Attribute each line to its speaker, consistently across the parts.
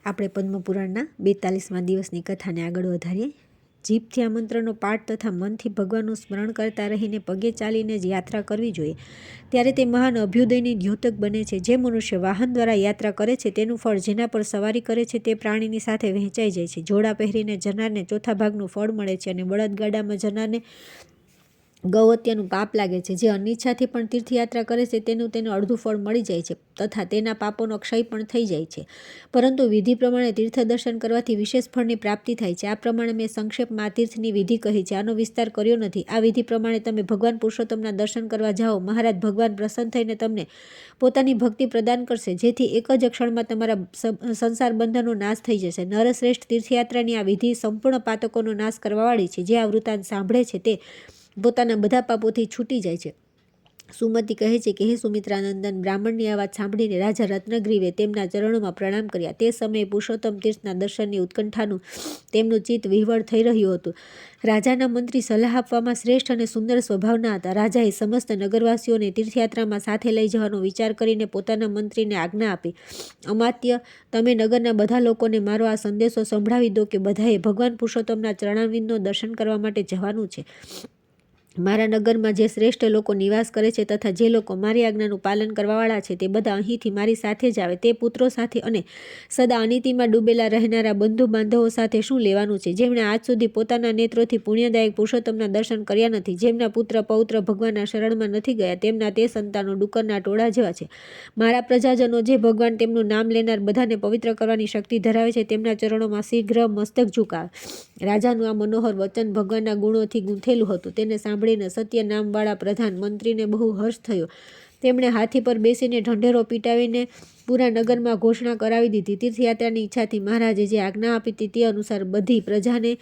Speaker 1: આપણે પદ્મપુરાણના 42મા દિવસની કથાને આગળ વધારીએ। જીભથી આ મંત્રનો પાઠ તથા મનથી ભગવાનનું સ્મરણ કરતા રહીને પગે ચાલીને જ યાત્રા કરવી જોઈએ, ત્યારે તે મહાન અભ્યુદયની દ્યોતક બને છે। જે મનુષ્ય વાહન દ્વારા યાત્રા કરે છે તેનું ફળ જેના પર સવારી કરે છે તે પ્રાણીની સાથે વહેંચાઈ જાય છે। જોડા પહેરીને જનારને ચોથા ભાગનું ફળ મળે છે અને બળદગાડામાં જનારને ગૌહત્યાનું પાપ લાગે છે। જે અનિચ્છાથી પણ તીર્થયાત્રા કરે છે તેનું અડધું ફળ મળી જાય છે તથા તેના પાપોનો ક્ષય પણ થઈ જાય છે, પરંતુ વિધિ પ્રમાણે તીર્થ દર્શન કરવાથી વિશેષ ફળની પ્રાપ્તિ થાય છે। આ પ્રમાણે મેં સંક્ષેપમાં આ તીર્થની વિધિ કહી છે, આનો વિસ્તાર કર્યો નથી। આ વિધિ પ્રમાણે તમે ભગવાન પુરુષોત્તમના દર્શન કરવા જાઓ। મહારાજ ભગવાન પ્રસન્ન થઈને તમને પોતાની ભક્તિ પ્રદાન કરશે, જેથી એક જ ક્ષણમાં તમારા સંસાર બંધનનો નાશ થઈ જશે। નરશ્રેષ્ઠ તીર્થયાત્રાની આ વિધિ સંપૂર્ણ પાતકોનો નાશ કરવાવાળી છે। જે આ વૃત્તાંત સાંભળે છે તે પોતાના બધા પાપોથી છૂટી જાય છે। સુમતિ કહે છે કે હે સુમિત્રાનંદન, બ્રાહ્મણની આ વાત સાંભળીને રાજા રત્નગ્રીવે તેમના ચરણોમાં પ્રણામ કર્યા। તે સમયે પુરુષોત્તમ તીર્થના દર્શનની ઉત્કંઠાનું તેમનું ચિત્ત વિહવળ થઈ રહ્યું હતું। રાજાના મંત્રી સલાહ આપવામાં શ્રેષ્ઠ અને સુંદર સ્વભાવના હતા। રાજાએ સમસ્ત નગરવાસીઓને તીર્થયાત્રામાં સાથે લઈ જવાનો વિચાર કરીને પોતાના મંત્રીને આજ્ઞા આપી, અમાત્ય, તમે નગરના બધા લોકોને મારો આ સંદેશો સંભળાવી દો કે બધાએ ભગવાન પુરુષોત્તમના ચરણારવિંદનો દર્શન કરવા માટે જવાનું છે। મારા નગરમાં જે શ્રેષ્ઠ લોકો નિવાસ કરે છે તથા જે લોકો મારી આજ્ઞાનું પાલન કરવાવાળા છે તે બધા અહીંથી મારી સાથે જ આવે। તે પુત્રો સાથે અને સદા અનિતિમાં ડૂબેલા રહેનારા બંધુ બાંધવો સાથે શું લેવાનું છે, જેમણે આજ સુધી પોતાના નેત્રોથી પુણ્યદાયક પુરુષોત્તમના દર્શન કર્યા નથી, જેમના પુત્ર પૌત્ર ભગવાનના શરણમાં નથી ગયા, તેમના તે સંતાનો ડુક્કરના ટોળા જેવા છે। મારા પ્રજાજનો જે ભગવાન તેમનું નામ લેનાર બધાને પવિત્ર કરવાની શક્તિ ધરાવે છે, તેમના ચરણોમાં શીઘ્ર મસ્તક ઝુકાવે। રાજાનું આ મનોહર વચન ભગવાનના ગુણોથી ગૂંથેલું હતું। તેને સાંભળીને સત્ય નામવાળા પ્રધાન મંત્રીને બહુ હર્ષ થયો। તેમણે હાથી પર બેસીને ઢંઢેરો પીટાવીને પૂરા નગરમાં ઘોષણા કરાવી દીધી। તીર્થયાત્રાની ઈચ્છાથી મહારાજે જે આજ્ઞા આપી હતી તે અનુસાર બધી પ્રજાને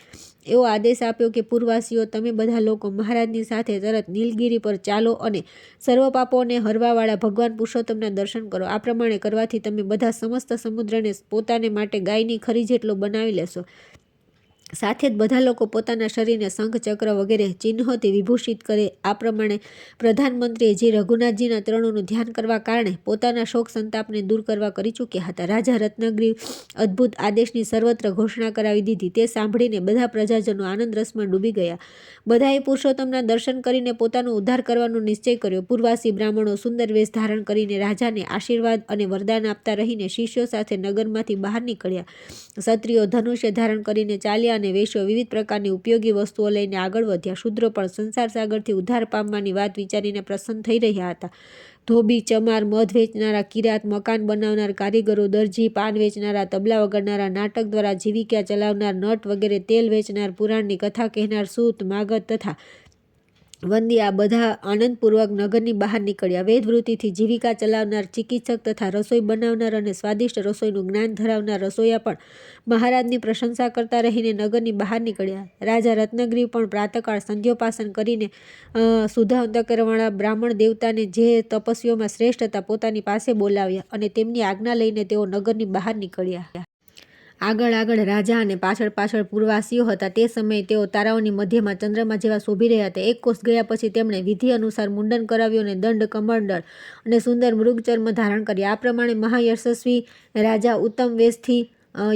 Speaker 1: એવો આદેશ આપ્યો કે પૂર્વવાસીઓ, તમે બધા લોકો મહારાજની સાથે તરત નીલગિરી પર ચાલો અને સર્વ પાપોને હરવાવાળા ભગવાન પુરુષોત્તમના દર્શન કરો। આ પ્રમાણે કરવાથી તમે બધા સમસ્ત સમુદ્રને પોતાને માટે ગાયની ખરી જેટલો બનાવી લેશો। સાથે જ બધા લોકો પોતાના શરીરને શંખ ચક્ર વગેરે ચિહ્નોથી વિભૂષિત કરે। આ પ્રમાણે પ્રધાનમંત્રીએ જે રઘુનાથજીના ચરણોનું ધ્યાન કરવા કારણે પોતાના શોક સંતાપને દૂર કરવા કરી ચૂક્યા હતા। રાજા રત્નગ્રીવ અદ્ભુત આદેશની સર્વત્ર ઘોષણા કરાવી દીધી। તે સાંભળીને બધા પ્રજાજનો આનંદ રસમાં ડૂબી ગયા। બધાએ પુરુષોત્તમના દર્શન કરીને પોતાનો ઉદ્ધાર કરવાનો નિશ્ચય કર્યો। પૂર્વવાસી બ્રાહ્મણો સુંદર વેશ ધારણ કરીને રાજાને આશીર્વાદ અને વરદાન આપતા રહીને શિષ્યો સાથે નગરમાંથી બહાર નીકળ્યા। ક્ષત્રિયો ધનુષ્ય ધારણ કરીને ચાલ્યા અને વેશ્યો વિવિધ પ્રકારની ઉપયોગી વસ્તુઓ લઈને આગળ વધ્યા। શૂદ્રો પણ સંસાર સાગરથી ઉદ્ધાર પામવાની વાત વિચારીને પ્રસન્ન થઈ રહ્યા હતા। ધોબી, ચમાર, મધ વેચનારા, કિરાત, મકાન બનાવનાર કારીગરો, દરજી, પાન વેચનારા, તબલા વગાડનારા, નાટક દ્વારા જીવિકા ચલાવનાર, નટ વગેરે, તેલ વેચનાર, પુરાણની કથા કહેનાર, સૂત, માગધ તથા વંદી આ બધા આનંદપૂર્વક નગરની બહાર નીકળ્યા। વેદવૃત્તિથી જીવિકા ચલાવનાર, ચિકિત્સક તથા રસોઈ બનાવનાર અને સ્વાદિષ્ટ રસોઈનું જ્ઞાન ધરાવનાર રસોઈયા પણ મહારાજની પ્રશંસા કરતા રહીને નગરની બહાર નીકળ્યા। રાજા રત્નગ્રીવ પણ પ્રાતઃકાળ સંધ્યોપાસન કરીને શુદ્ધ અંતઃકરણવાળા બ્રાહ્મણ દેવતાને જે તપસ્વીઓમાં શ્રેષ્ઠ હતા પોતાની પાસે બોલાવ્યા અને તેમની આજ્ઞા લઈને તેઓ નગરની બહાર નીકળ્યા। આગળ આગળ રાજા અને પાછળ પાછળ પૂર્વવાસીઓ હતા। તે સમયે તેઓ તારાઓની મધ્યમાં ચંદ્રમા જેવા શોભી રહ્યા હતા। એક કોષ ગયા પછી તેમણે વિધિ અનુસાર મુંડન કરાવ્યું અને દંડ, કમંડળ અને સુંદર મૃગચર્મ ધારણ કર્યા। આ પ્રમાણે મહાયશસ્વી રાજા ઉત્તમ વેશથી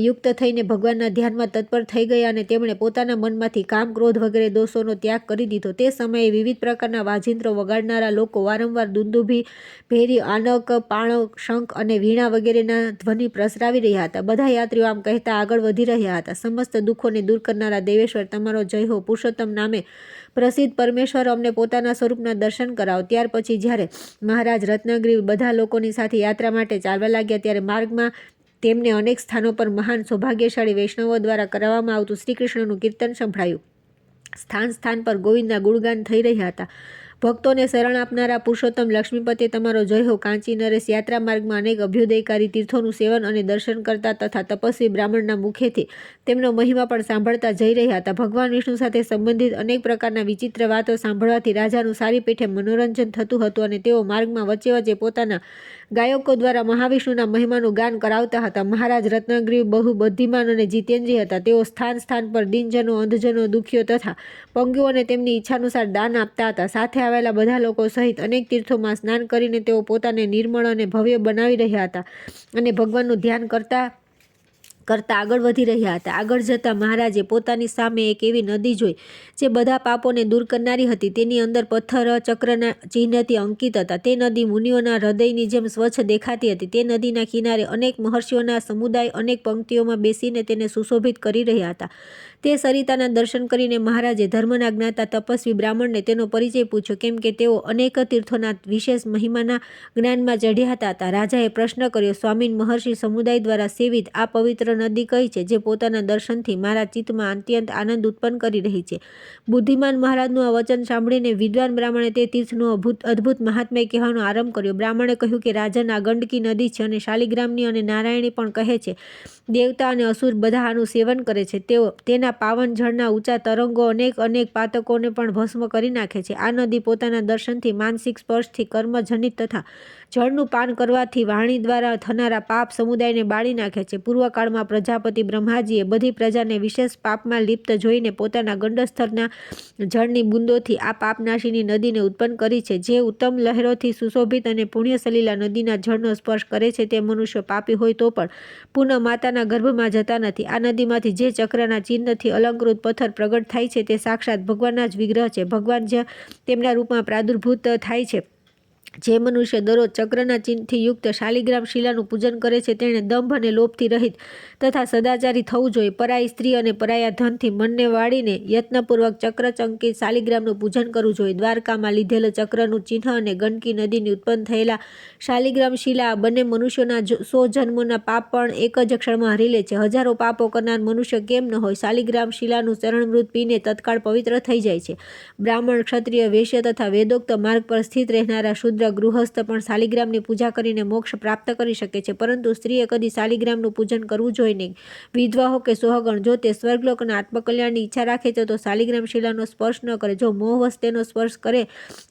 Speaker 1: યુક્ત થઈને ભગવાનના ધ્યાનમાં તત્પર થઈ ગયા અને તેમણે પોતાના મનમાંથી કામ, ક્રોધ વગેરે દોષોનો ત્યાગ કરી દીધો। તે સમયે વિવિધ પ્રકારના વાજિંત્રો વગાડનારા લોકો વારંવાર દુંદુભી, ભેરી, આનક, પાણક, શંખ અને વીણા વગેરેના ધ્વનિ પ્રસરાવી રહ્યા હતા। બધા યાત્રીઓ આમ કહેતા આગળ વધી રહ્યા હતા, સમસ્ત દુઃખોને દૂર કરનારા દેવેશ્વર, તમારો જય હો। પુરુષોત્તમ નામે પ્રસિદ્ધ પરમેશ્વર, અમને પોતાના સ્વરૂપના દર્શન કરાવો। ત્યાર પછી જ્યારે મહારાજ રત્નગ્રીવ બધા લોકોની સાથે યાત્રા માટે ચાલવા લાગ્યા ત્યારે માર્ગમાં તેમને અનેક સ્થાનો પર મહાન સૌભાગ્યશાળી વૈષ્ણવો દ્વારા કરવામાં આવતું શ્રીકૃષ્ણનું કીર્તન સંભળાયું। સ્થાન સ્થાન પર ગોવિંદના ગુણગાન થઈ રહ્યા હતા। ભક્તોને શરણ આપનારા પુરુષોત્તમ લક્ષ્મીપતે તમારો જય હો। કાંચી નરેશ યાત્રા માર્ગમાં અનેક અભ્યુદયકારી તીર્થોનું સેવન અને દર્શન કરતા તથા તપસ્વી બ્રાહ્મણના મુખેથી તેમનો મહિમા પણ સાંભળતા જઈ રહ્યા હતા। ભગવાન વિષ્ણુ સાથે સંબંધિત અનેક પ્રકારના વિચિત્ર વાતો સાંભળવાથી રાજાનું સારી પેઠે મનોરંજન થતું હતું અને તેઓ માર્ગમાં વચ્ચે વચ્ચે પોતાના ગાયકો દ્વારા મહાવિષ્ણુના મહિમાનું ગાન કરાવતા હતા। મહારાજ રત્નગ્રીવ બહુ બુદ્ધિમાન અને જીતેન્દ્રિય હતા। તેઓ સ્થાન સ્થાન પર દિનજનો, અંધજનો, દુઃખીઓ તથા પંગુઓને તેમની ઈચ્છાનુસાર દાન આપતા હતા। સાથે આવેલા બધા લોકો સહિત અનેક તીર્થોમાં સ્નાન કરીને તેઓ પોતાને નિર્મળ અને ભવ્ય બનાવી રહ્યા હતા અને ભગવાનનું ધ્યાન કરતા કરતા આગળ વધી રહ્યા હતા. આગળ જતાં મહારાજે પોતાની સામે એક એવી નદી જોઈ જે બધા પાપોને દૂર કરનારી હતી. તેની અંદર પથ્થર ચક્રના ચિહ્નથી અંકિત હતા. તે નદી મુનિઓના હૃદયની જેમ સ્વચ્છ દેખાતી હતી. તે નદીના કિનારે અનેક મહર્ષિઓના સમુદાય અનેક પંક્તિઓમાં બેસીને તેને સુશોભિત કરી રહ્યા હતા. તે સરિતાના દર્શન કરીને મહારાજે ધર્મના જ્ઞાતા તપસ્વી બ્રાહ્મણને તેનો પરિચય પૂછ્યો, કેમ કે તેઓ અનેક તીર્થોના વિશેષ મહિમાના જ્ઞાનમાં ચઢ્યા હતા. રાજાએ પ્રશ્ન કર્યો, સ્વામીન, મહર્ષિ સમુદાય દ્વારા સેવિત આ પવિત્ર નદી કઈ છે જે પોતાના દર્શનથી મારા ચિત્તમાં અત્યંત આનંદ ઉત્પન્ન કરી રહી છે? બુદ્ધિમાન મહારાજનું આ વચન સાંભળીને વિદ્વાન બ્રાહ્મણે તે તીર્થનું અદ્ભુત મહાત્મ્ય કહેવાનો આરંભ કર્યો. બ્રાહ્મણે કહ્યું કે રાજન, આ ગંડકી નદી છે અને શાલિગ્રામની અને નારાયણી પણ કહે છે. દેવતા અને અસુર બધા આનું સેવન કરે છે. તેના પાવન જળના ઊંચા તરંગો અનેક પાતકોને પણ ભસ્મ કરી નાખે છે. આ નદી પોતાના દર્શનથી, માનસિક સ્પર્શથી, કર્મજનિત તથા જળનું પાન કરવાથી વાણી દ્વારા થનારા પાપ સમુદાયને બાળી નાખે છે. પૂર્વકાળમાં પ્રજાપતિ બ્રહ્માજીએ બધી પ્રજાને વિશેષ પાપમાં લિપ્ત જોઈને પોતાના ગંડસ્થળના જળની બુંદોથી આ પાપનાશીની નદીને ઉત્પન્ન કરી છે. જે ઉત્તમ લહેરોથી સુશોભિત અને પુણ્યસલીલા નદીના જળનો સ્પર્શ કરે છે તે મનુષ્ય પાપી હોય તો પણ પુનઃ માતાના ગર્ભમાં જતા નથી. આ નદીમાંથી જે ચક્રના ચિહ્નથી અલંકૃત પથ્થર પ્રગટ થાય છે તે સાક્ષાત ભગવાનના જ વિગ્રહ છે. ભગવાન જ્યાં તેમના રૂપમાં પ્રાદુર્ભૂત થાય છે. જે મનુષ્ય દરરોજ ચક્રના ચિહ્નથી યુક્ત શાલિગ્રામ શિલાનું પૂજન કરે છે તેણે દંભ અને લોભથી રહિત તથા સદાચારી થવું જોઈએ. પરાઈ સ્ત્રી અને પરાયા ધનથી મનને વાળીને યત્નપૂર્વક ચક્રચંકિત શાલિગ્રામનું પૂજન કરવું જોઈએ. દ્વારકામાં લીધેલ ચક્રનું ચિહ્ન અને ગંડકી નદીની ઉત્પન્ન થયેલા શાલિગ્રામ શિલા બંને મનુષ્યોના 100 જન્મોના પાપ પણ એક જ ક્ષણમાં હરી લે છે. હજારો પાપો કરનાર મનુષ્ય કેમ ન હોય, શાલિગ્રામ શિલાનું ચરણમૃત પીને તત્કાળ પવિત્ર થઈ જાય છે. બ્રાહ્મણ, ક્ષત્રિય, વૈશ્ય તથા વેદોક્ત માર્ગ પર સ્થિત રહેનારા શુદ્ર ગૃહસ્થ પણ શાલિગ્રામની પૂજા કરીને મોક્ષ પ્રાપ્ત કરી શકે છે, પરંતુ સ્ત્રીએ કદી શાલિગ્રામનું પૂજન કરવું જોઈએ નહીં. વિધવા હો કે સોહગણ, જો તે સ્વર્ગલોક અને આત્મકલ્યાણની ઈચ્છા રાખે છે તો શાલિગ્રામ શિલાનો સ્પર્શ ન કરે. જો મોહવશ તેનો સ્પર્શ કરે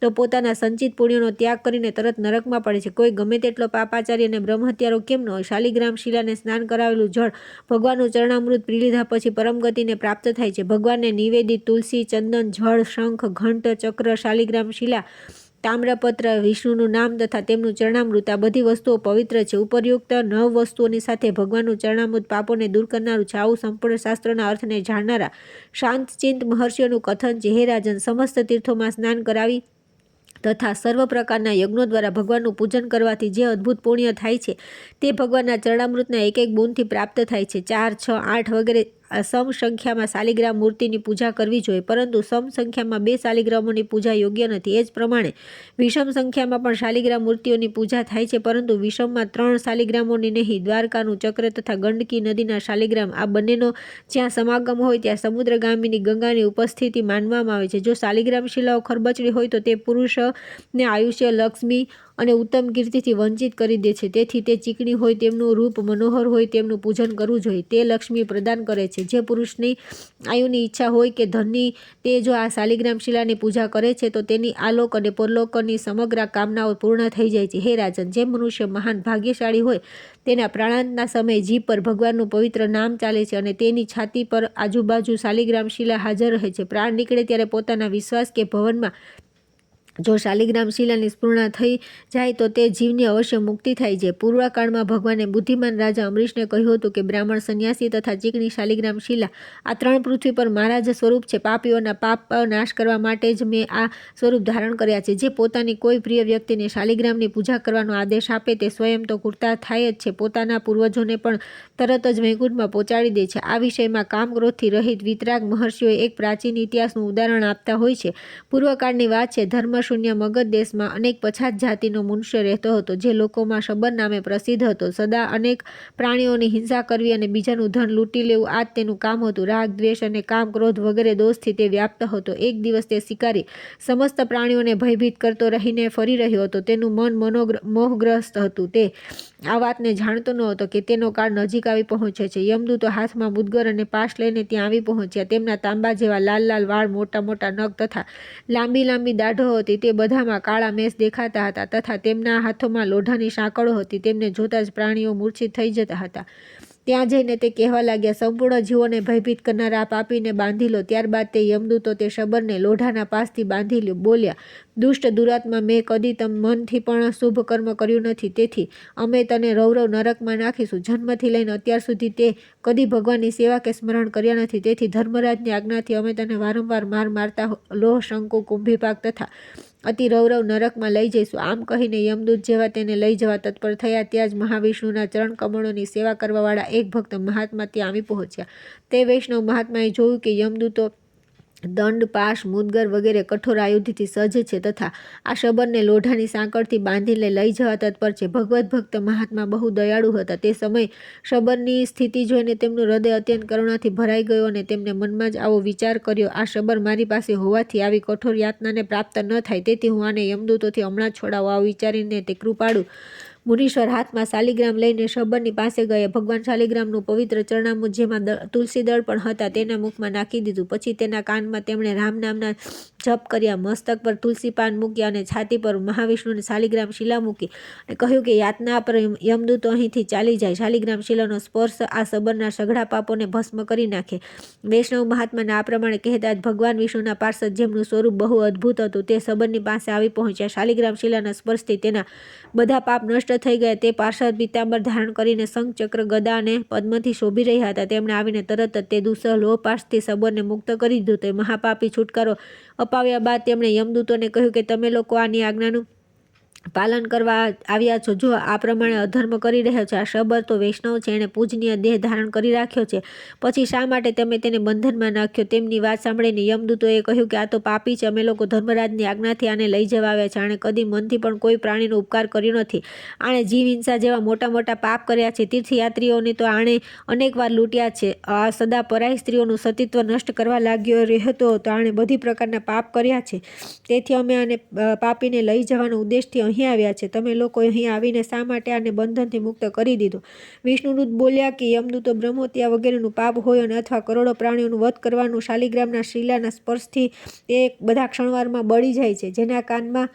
Speaker 1: તો પોતાના સંચિત પુણ્યનો ત્યાગ કરીને તરત નરકમાં પડે છે. કોઈ ગમે તેટલો પાપાચારી અને બ્રહ્મહત્યારો કેમ ન હોય, શાલિગ્રામ શિલાને સ્નાન કરાવેલું જળ ભગવાનનું ચરણામૃત પી લીધા પછી પરમગતિને પ્રાપ્ત થાય છે. ભગવાનને નિવેદિત તુલસી, ચંદન, જળ, શંખ, ઘંટ, ચક્ર, શાલિગ્રામ શિલા, તામ્રપત્ર, વિષ્ણુનું નામ તથા તેમનું ચરણામૃત, આ બધી વસ્તુઓ પવિત્ર છે. ઉપરયુક્ત 9 વસ્તુઓની સાથે ભગવાનનું ચરણામૃત પાપોને દૂર કરનારું છે. આવું સંપૂર્ણ શાસ્ત્રના અર્થને જાણનારા શાંતચિત્ત મહર્ષિઓનું કથન છે. હે રાજન, સમસ્ત તીર્થોમાં સ્નાન કરાવી તથા સર્વ પ્રકારના યજ્ઞો દ્વારા ભગવાનનું પૂજન કરવાથી જે અદ્ભુત પુણ્ય થાય છે તે ભગવાનના ચરણામૃતના એક બૂંદથી પ્રાપ્ત થાય છે. 4, 6, 8 વગેરે સમ સંખ્યામાં શાલિગ્રામ મૂર્તિની પૂજા કરવી જોઈએ, પરંતુ સમ સંખ્યામાં 2 શાલિગ્રામોની પૂજા યોગ્ય નથી. એ જ પ્રમાણે વિષમ સંખ્યામાં પણ શાલિગ્રામ મૂર્તિઓની પૂજા થાય છે, પરંતુ વિષમમાં 3 શાલિગ્રામોની નહીં. દ્વારકાનું ચક્ર તથા ગંડકી નદીના શાલિગ્રામ, આ બંનેનો જ્યાં સમાગમ હોય ત્યાં સમુદ્રગામિની ગંગાની ઉપસ્થિતિ માનવામાં આવે છે. જો શાલિગ્રામ શિલાઓ ખરબચડી હોય તો તે પુરુષને આયુષ્ય, લક્ષ્મી અને ઉત્તમ કીર્તિથી વંચિત કરી દે છે. તેથી તે ચીકણી હોય, તેમનું રૂપ મનોહર હોય તેમનું પૂજન કરવું જોઈએ. તે લક્ષ્મી પ્રદાન કરે છે. જે પુરુષની આયુની ઈચ્છા હોય કે ધનની, તે જો આ શાલિગ્રામ શિલાની પૂજા કરે છે તો તેની આલોક અને પરલોકની સમગ્ર કામનાઓ પૂર્ણ થઈ જાય છે. હે રાજન, જે મનુષ્ય મહાન ભાગ્યશાળી હોય તેના પ્રાણાંતના સમયે જીભ પર ભગવાનનું પવિત્ર નામ ચાલે છે અને તેની છાતી પર આજુબાજુ શાલિગ્રામ શિલા હાજર રહે છે. પ્રાણ નીકળે ત્યારે પોતાના વિશ્વાસ કે ભવનમાં જો શાલિગ્રામ શિલાની સ્ફૂર્ણા થઈ જાય તો તે જીવની અવશ્ય મુક્તિ થાય છે. પૂર્વકાળમાં ભગવાને બુદ્ધિમાન રાજા અમરીશને કહ્યું હતું કે બ્રાહ્મણ, સંન્યાસી તથા ચીકણી શાલિગ્રામ શિલા, આ 3 પૃથ્વી પર મારા જ સ્વરૂપ છે. પાપીઓના પાપ નાશ કરવા માટે જ મેં આ સ્વરૂપ ધારણ કર્યા છે. જે પોતાની કોઈ પ્રિય વ્યક્તિને શાલિગ્રામની પૂજા કરવાનો આદેશ આપે તે સ્વયં તો કૃતાર્થ થાય જ છે, પોતાના પૂર્વજોને પણ તરત જ વૈકુંઠમાં પહોંચાડી દે છે. આ વિષયમાં કામ ક્રોધથી રહિત વિતરાગ મહર્ષિઓએ એક પ્રાચીન ઇતિહાસનું ઉદાહરણ આપતા હોય છે. પૂર્વકાળની વાત છે. ધર્મશૂન્ય મગધ દેશમાં અનેક પછાત જાતિનો મનુષ્ય રહેતો હતો, જે લોકોમાં શબર નામે પ્રસિદ્ધ હતો. સદા અનેક પ્રાણીઓની હિંસા કરવી અને બીજાનું ધન લૂંટી લેવું, આ જ તેનું કામ હતું. રાગ, દ્વેષ અને કામ, ક્રોધ વગેરે દોષથી તે વ્યાપ્ત હતો. એક દિવસ તે શિકારી સમસ્ત પ્રાણીઓને ભયભીત કરતો રહીને ફરી રહ્યો હતો. તેનું મન મોહગ્રસ્ત હતું. તે આ વાતને જાણતો ન હતો કે તેનો કાળ નજીક આવી પહોંચ્યો છે. યમદૂતો હાથમાં મુદગર અને પાશ લઈને ત્યાં આવી પહોંચ્યા. તેમના તાંબા જેવા લાલ વાળ, મોટા નખ તથા લાંબી દાઢો હતી. તે બધામાં કાળા મેષ દેખાતા હતા તથા તેમના હાથોમાં લોઢાની સાંકળો હતી. તેમને જોતા જ પ્રાણીઓ મૂર્છિત થઈ જતા હતા. ત્યાં જઈને તે કહેવા લાગ્યા, સંપૂર્ણ જીવોને ભયભીત કરનાર આ પાપીને બાંધી લો. ત્યારબાદ તે યમદૂતો તે શબરને લોઢાના પાસથી બાંધી બોલ્યા, દુષ્ટ દુરાત્મા, મેં કદી મનથી પણ શુભ કર્મ કર્યું નથી, તેથી અમે તને રૌરવ નરકમાં નાખીશું. જન્મથી લઈને અત્યાર સુધી તે કદી ભગવાનની સેવા કે સ્મરણ કર્યા નથી, તેથી ધર્મરાજની આજ્ઞાથી અમે તને વારંવાર મારતા લોહ, શંકુ, કુંભીપાક તથા અતિ રૌરવ નરકમાં લઈ જઈશું. આમ કહીને યમદૂત જેવા તેને લઈ જવા તત્પર થયા, ત્યાં જ મહાવિષ્ણુના ચરણ કમળોની સેવા કરવાવાળા એક ભક્ત મહાત્મા ત્યાં આવી પહોંચ્યા. તે વૈષ્ણવ મહાત્માએ જોયું કે યમદૂતો દંડ, પાશ, મુદગર વગેરે કઠોર આયુધથી સજ્જ છે તથા આ શબરને લોઢાની સાંકળથી બાંધીને લઈ જવા તત્પર છે. ભગવત ભક્ત મહાત્મા બહુ દયાળુ હતા. તે સમયે શબરની સ્થિતિ જોઈને તેમનું હૃદય અત્યંત કરુણાથી ભરાઈ ગયું અને તેમને મનમાં જ આવો વિચાર કર્યો, આ શબર મારી પાસે હોવાથી આવી કઠોર યાતનાને પ્રાપ્ત ન થાય, તેથી હું આને યમદૂતોથી હમણાં જ છોડાવું. આવું વિચારીને તે કૃપાળુ મુનીશ્વર હાથમાં શાલિગ્રામ લઈને શબરની પાસે ગયા. ભગવાન શાલિગ્રામનું પવિત્ર ચરણામૃત, જેમાં તુલસી દળ પણ હતા, તેના મુખમાં નાખી દીધું. પછી તેના કાનમાં તેમણે રામ નામના જપ કર્યા, મસ્તક પર તુલસી પાન મૂક્યા અને છાતી પર મહાવિષ્ણુની શાલિગ્રામ શિલા મૂકી અને કહ્યું કે યાતના પર યમદૂતો અહીંથી ચાલી જાય. શાલિગ્રામ શિલાનો સ્પર્શ આ શબરના સઘળા પાપોને ભસ્મ કરી નાખે. વૈષ્ણવ મહાત્માના આ પ્રમાણે કહેતા જ ભગવાન વિષ્ણુના પાર્ષદ, જેમનું સ્વરૂપ બહુ અદ્ભુત હતું, તે શબરની પાસે આવી પહોંચ્યા. શાલિગ્રામ શિલાના સ્પર્શથી તેના બધા પાપ નષ્ટ થઈ ગયા. તે પાર્ષદ પિતાંબર ધારણ કરીને શંખ, ચક્ર, ગદા અને પદ્મથી શોભી રહ્યા હતા. તેમણે આવીને તરત જ તે દુસ્સહ લોહપાશથી શબરને મુક્ત કરી દીધું. તે મહાપાપી છુટકારો અપાવ્યા બાદ તેમણે યમદૂતોને કહ્યું કે તમે લોકો આની આજ્ઞાનું પાલન કરવા આવ્યા છો. જો આ પ્રમાણે અધર્મ કરી રહ્યો છે, આ શબર તો વૈષ્ણવ છે, એણે પૂજનીય દેહ ધારણ કરી રાખ્યો છે, પછી શા માટે તમે તેને બંધનમાં નાખ્યો? તેમની વાત સાંભળીને યમદૂતોએ કહ્યું કે આ તો પાપી છે. અમે લોકો ધર્મરાજની આજ્ઞાથી આને લઈ જવા આવ્યા છે. આણે કદી મનથી પણ કોઈ પ્રાણીનો ઉપકાર કર્યો નથી. આણે જીવ હિંસા જેવા મોટા મોટા પાપ કર્યા છે. તીર્થયાત્રીઓને તો આણે અનેકવાર લૂંટ્યા છે. આ સદા પરાઈ સ્ત્રીઓનું સતીત્વ નષ્ટ કરવા લાગ્યો રહેતો હતો. આણે બધી પ્રકારના પાપ કર્યા છે. તેથી અમે આને પાપીને લઈ જવાનો ઉદ્દેશથી અહીં આવ્યા છે. તમે લોકો અહીં આવીને શા માટે આને બંધનથી મુક્ત કરી દીધો? વિષ્ણુદૂત બોલ્યા કે યમદૂતો બ્રહ્મોત્યા વગેરેનું પાપ હોય અને અથવા કરોડો પ્રાણીઓનું વધ કરવાનું શાલિગ્રામના શિલાના સ્પર્શથી તે બધા ક્ષણવારમાં બળી જાય છે. જેના કાનમાં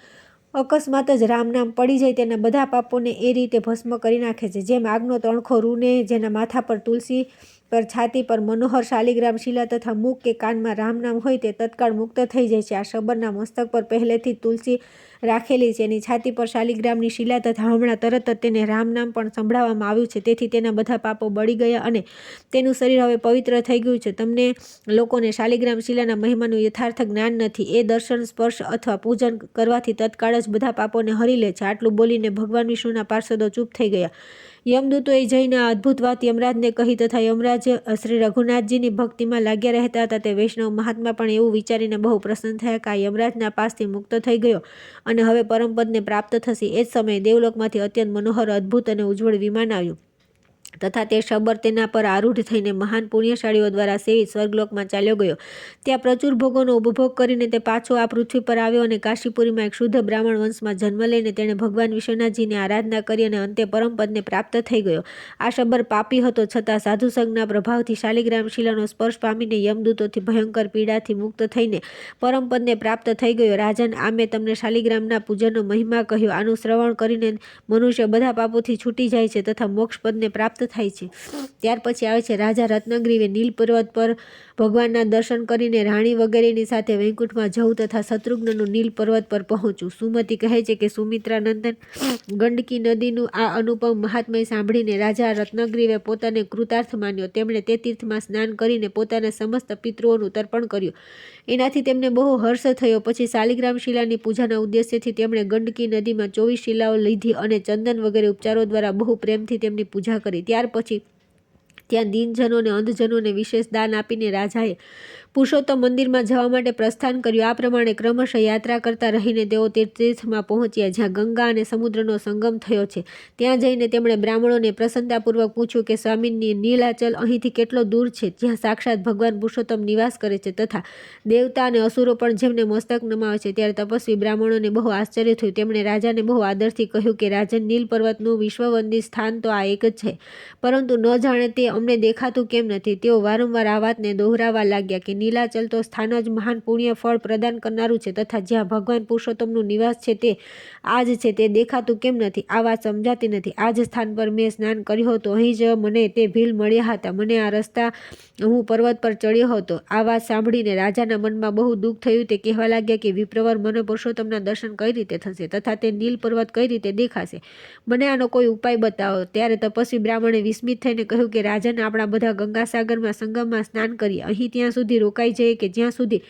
Speaker 1: અકસ્માત જ રામ નામ પડી જાય, તેના બધા પાપોને એ રીતે ભસ્મ કરી નાખે છે. જેમ આગનો તણખો રૂને, જેના માથા પર તુલસી પર, છાતી પર મનોહર શાલિગ્રામ શિલા તથા મુખ કે કાનમાં રામ નામ હોય તે તત્કાળ મુક્ત થઈ જાય છે. આ શબરના મસ્તક પર પહેલેથી તુલસી રાખેલી છે, એની છાતી પર શાલિગ્રામની શિલા તથા હમણાં તરત જ તેને રામ નામ પણ સંભળાવવામાં આવ્યું છે. તેથી તેના બધા પાપો બળી ગયા અને તેનું શરીર હવે પવિત્ર થઈ ગયું છે. તમને લોકોને શાલિગ્રામ શિલાના મહિમાનું યથાર્થ જ્ઞાન નથી. એ દર્શન, સ્પર્શ અથવા પૂજન કરવાથી તત્કાળ જ બધા પાપોને હરી લે છે. આટલું બોલીને ભગવાન વિષ્ણુના પાર્ષદો ચૂપ થઈ ગયા. યમદૂતોએ જઈને આ અદ્ભુત વાત યમરાજને કહી તથા યમરાજ શ્રી રઘુનાથજીની ભક્તિમાં લાગ્યા રહેતા હતા. તે વૈષ્ણવ મહાત્મા પણ એવું વિચારીને બહુ પ્રસન્ન થયા કે આ યમરાજના પાસથી મુક્ત થઈ ગયો અને હવે પરમપદને પ્રાપ્ત થશે. એ જ સમયે દેવલોકમાંથી અત્યંત મનોહર, અદ્ભુત અને ઉજ્જવળ વિમાન આવ્યું તથા તે શબર તેના પર આરૂઢ થઈને મહાન પુણ્યશાળીઓ દ્વારા સેવિત સ્વર્ગલોકમાં ચાલ્યો ગયો. ત્યાં પ્રચુર ભોગોનો ઉપભોગ કરીને તે પાછો આ પૃથ્વી પર આવ્યો અને કાશીપુરીમાં એક શુદ્ધ બ્રાહ્મણ વંશમાં જન્મ લઈને તેણે ભગવાન વિશ્વનાથજીની આરાધના કરી અને અંતે પરમપદને પ્રાપ્ત થઈ ગયો. આ શબર પાપી હતો, છતાં સાધુસંગના પ્રભાવથી શાલિગ્રામ શિલાનો સ્પર્શ પામીને યમદૂતોથી ભયંકર પીડાથી મુક્ત થઈને પરમપદને પ્રાપ્ત થઈ ગયો. રાજન, આ મેં તમને શાલિગ્રામના પૂજનનો મહિમા કહ્યો. આનું શ્રવણ કરીને મનુષ્ય બધા પાપોથી છૂટી જાય છે તથા મોક્ષપદને પ્રાપ્ત થાય છે. ત્યાર પછી આવે છે રાજા રત્નગ્રીવે નીલ પર્વત પર ભગવાનના દર્શન કરીને રાણી વગેરેની સાથે વૈકુંઠમાં જવું તથા શત્રુઘ્નનું નીલ પર્વત પર પહોંચવું. સુમતિ કહે છે કે સુમિત્રાનંદન, ગંડકી નદીનું આ અનુપમ મહાત્મય સાંભળીને રાજા રત્નગ્રીવે પોતાને કૃતાર્થ માન્યો. તેમણે તે તીર્થમાં સ્નાન કરીને પોતાના સમસ્ત પિતૃઓનું તર્પણ કર્યું. એનાથી તેમને બહુ હર્ષ થયો. પછી શાલિગ્રામ શિલાની પૂજાના ઉદ્દેશ્યથી તેમણે ગંડકી નદીમાં 24 શિલાઓ લીધી અને ચંદન વગેરે ઉપચારો દ્વારા બહુ પ્રેમથી તેમની પૂજા કરી. ત્યાર પછી ત્યાં દીનજનોને, અંધજનોને વિશેષ દાન આપીને રાજાએ પુરુષોત્તમ મંદિરમાં જવા માટે પ્રસ્થાન કર્યું. આ પ્રમાણે ક્રમશઃ યાત્રા કરતા રહીને તેઓ તે તીર્થમાં પહોંચ્યા જ્યાં ગંગા અને સમુદ્રનો સંગમ થયો છે. ત્યાં જઈને તેમણે બ્રાહ્મણોને પ્રસન્નતાપૂર્વક પૂછ્યું કે સ્વામી, નીલાચલ અહીંથી કેટલો દૂર છે, જ્યાં સાક્ષાત ભગવાન પુરુષોત્તમ નિવાસ કરે છે તથા દેવતા અને અસુરો પણ જેમને મસ્તક નમાવે છે? ત્યારે તપસ્વી બ્રાહ્મણોને બહુ આશ્ચર્ય થયું. તેમણે રાજાને બહુ આદરથી કહ્યું કે રાજન, નીલ પર્વતનું વિશ્વવંદિત સ્થાન તો આ એક જ છે, પરંતુ ન જાણે તે તમને દેખાતું કેમ નથી? તેઓ વારંવાર આ વાતને દોહરાવવા લાગ્યા કે નીલાચલ તો સ્થાન જ મહાન પુણ્ય ફળ પ્રદાન કરનારું છે તથા જ્યાં ભગવાન પુરુષોત્તમનું નિવાસ છે તે આ જ છે, તે દેખાતું કેમ નથી? આ વાત સમજાતી નથી. આ જ સ્થાન પર મેં સ્નાન કર્યું હતું, અહીં જ મને તે ભીલ મળ્યા હતા, મને આ રસ્તા હું પર્વત પર ચડ્યો હતો. આ વાત સાંભળીને રાજાના મનમાં બહુ દુઃખ થયું. તે કહેવા લાગ્યા કે વિપ્રવર, મને પુરુષોત્તમના દર્શન કઈ રીતે થશે તથા તે નીલ પર્વત કઈ રીતે દેખાશે? મને આનો કોઈ ઉપાય બતાવો. ત્યારે તપસ્વી બ્રાહ્મણે વિસ્મિત થઈને કહ્યું કે રાજન, આપણા બધા ગંગાસાગરમાં સંગમમાં સ્નાન કરીએ. અહીં ત્યાં સુધી રોકાઈ જઈએ કે જ્યાં સુધી